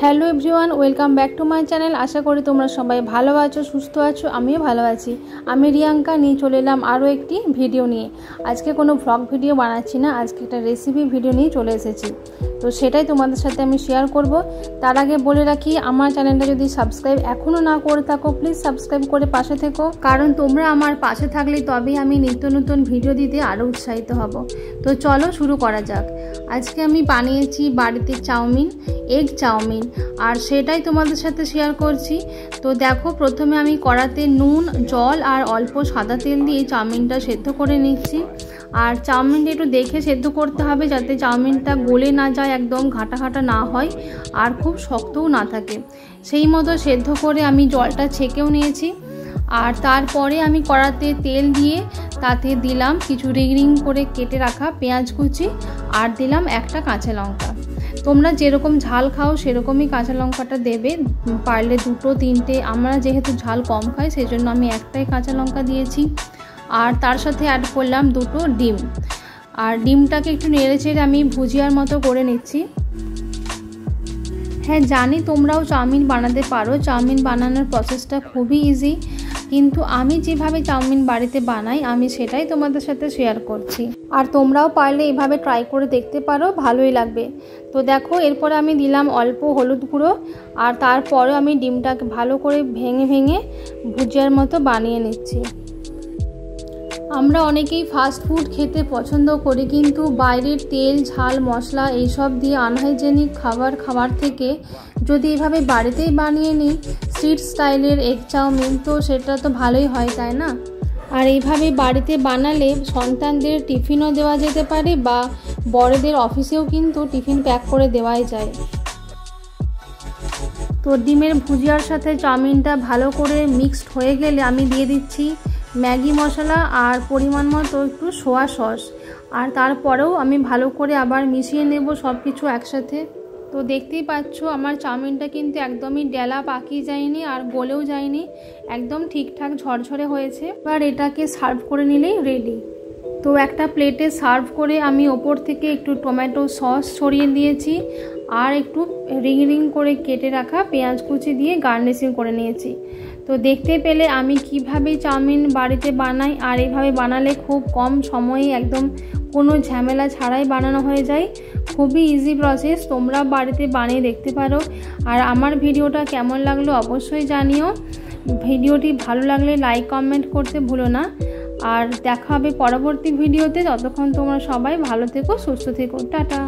Hello everyone, welcome back to my channel. আশা করি তোমরা সবাই ভালো আছো, সুস্থ আছো। আমিও ভালো আছি। আমি রিয়াঙ্কা নিয়ে চলে এলাম আরও একটি ভিডিও নিয়ে। আজকে কোনো ভ্লগ ভিডিও বানাচ্ছি না, আজকে একটা রেসিপি ভিডিও নিয়ে চলে এসেছি। তো সেটাই তোমাদের সাথে আমি শেয়ার করব। তার আগে বলে রাখি, আমার চ্যানেলটা যদি সাবস্ক্রাইব এখনও না করে থাকো, প্লিজ সাবস্ক্রাইব করে পাশে থেকো, কারণ তোমরা আমার পাশে থাকলেই তবেই আমি নিত্য নতুন ভিডিও দিতে আরও উৎসাহিত হব। তো চলো শুরু করা যাক। আজকে আমি বানিয়েছি বাড়িতে চাউমিন, এগ চাউমিন, আর সেটাই তোমাদের সাথে শেয়ার করছি। তো দেখো, প্রথমে আমি কড়াতে নুন, জল আর অল্প সাদা তেল দিয়ে চাউমিনটা সেদ্ধ করে নিচ্ছি। আর চাউমিনটা একটু দেখে সেদ্ধ করতে হবে, যাতে চাউমিনটা গলে না যায়, একদম ঘাটা ঘাটা না হয় আর খুব শক্তও না থাকে। সেই মতো সেদ্ধ করে আমি জলটা ছেঁকেও নিয়েছি। আর তারপরে আমি কড়াতে তেল দিয়ে তাতে দিলাম কিছু রিং রিং করে কেটে রাখা পেঁয়াজ কুচি, আর দিলাম একটা কাঁচা লঙ্কা। তোমরা যেরকম ঝাল খাও সেরকমই কাঁচা লঙ্কাটা দেবে, পারলে দুটো তিনটে। আমরা যেহেতু ঝাল কম খাই সেই জন্য আমি একটাই কাঁচা লঙ্কা দিয়েছি। আর তার সাথে অ্যাড করলাম দুটো ডিম। আর ডিমটাকে একটু নেড়ে চেড়ে আমি ভুজিয়ার মতো করে নিচ্ছি। হ্যাঁ, জানি তোমরাও চাউমিন বানাতে পারো। চাউমিন বানানোর প্রসেসটা খুবই ইজি, কিন্তু আমি যেভাবে চাউমিন বাড়িতে বানাই আমি সেটাই তোমাদের সাথে শেয়ার করছি। আর তোমরাও পারলে এভাবে ট্রাই করে দেখতে পারো, ভালোই লাগবে। তো দেখো, এরপরে আমি দিলাম অল্প হলুদ গুঁড়ো, আর তারপরে আমি ডিমটাকে ভালো করে ভেঙে ভেঙে ভুজিয়ার মতো বানিয়ে নিচ্ছি। আমরা অনেকেই ফাস্ট ফুড খেতে পছন্দ করি, কিন্তু বাইরের তেল, ঝাল, মশলা এইসব দিয়ে আনহাইজেনিক খাবার থেকে যদি এভাবে বাড়িতেই বানিয়ে নিই স্ট্রিট স্টাইলের এগ চাউমিন, তো সেটা তো ভালোই হয়, তাই না? আর এইভাবে বাড়িতে বানালে সন্তানদের টিফিনও দেওয়া যেতে পারে, বা বড়দের অফিসেও কিন্তু টিফিন প্যাক করে দেওয়াই যায়। তো ডিমের ভুজিয়ার সাথে চাউমিনটা ভালো করে মিক্সড হয়ে গেলে আমি দিয়ে দিচ্ছি ম্যাগি মশলা আর পরিমাণ মতো একটু সোয়া সস। আর তারপরেও আমি ভালো করে আবার মিশিয়ে নেব সব কিছু একসাথে। তো দেখতেই পাচ্ছ আমার চাউমিনটা কিন্তু একদমই ডেলা পাকিয়ে যায়নি আর গলেও যায়নি, একদম ঠিকঠাক ঝরঝরে হয়েছে। এবার এটাকে সার্ভ করে নিলেই রেডি। তো একটা প্লেটে সার্ভ করে আমি ওপর থেকে একটু টমেটো সস ছড়িয়ে দিয়েছি, আর একটু রিং রিং করে কেটে রাখা পেঁয়াজ কুচি দিয়ে গার্নিশিং করে নিয়েছি। তো দেখতে পেলে আমি কিভাবে চাউমিন বাড়িতে বানাই, আর এইভাবে বানালে খুব কম সময়ে একদম কোনো ঝামেলা ছাড়াই বানানো হয়ে যায়। খুবই ইজি প্রসেস, তোমরা বাড়িতে বানিয়ে দেখতে পারো। আর আমার ভিডিওটা কেমন লাগলো অবশ্যই জানিও। ভিডিওটি ভালো লাগলে লাইক কমেন্ট করতে ভুলো না। আর দেখা হবে পরবর্তী ভিডিওতে। ততক্ষণ তোমরা সবাই ভালো থেকো, সুস্থ থেকো। টাটা।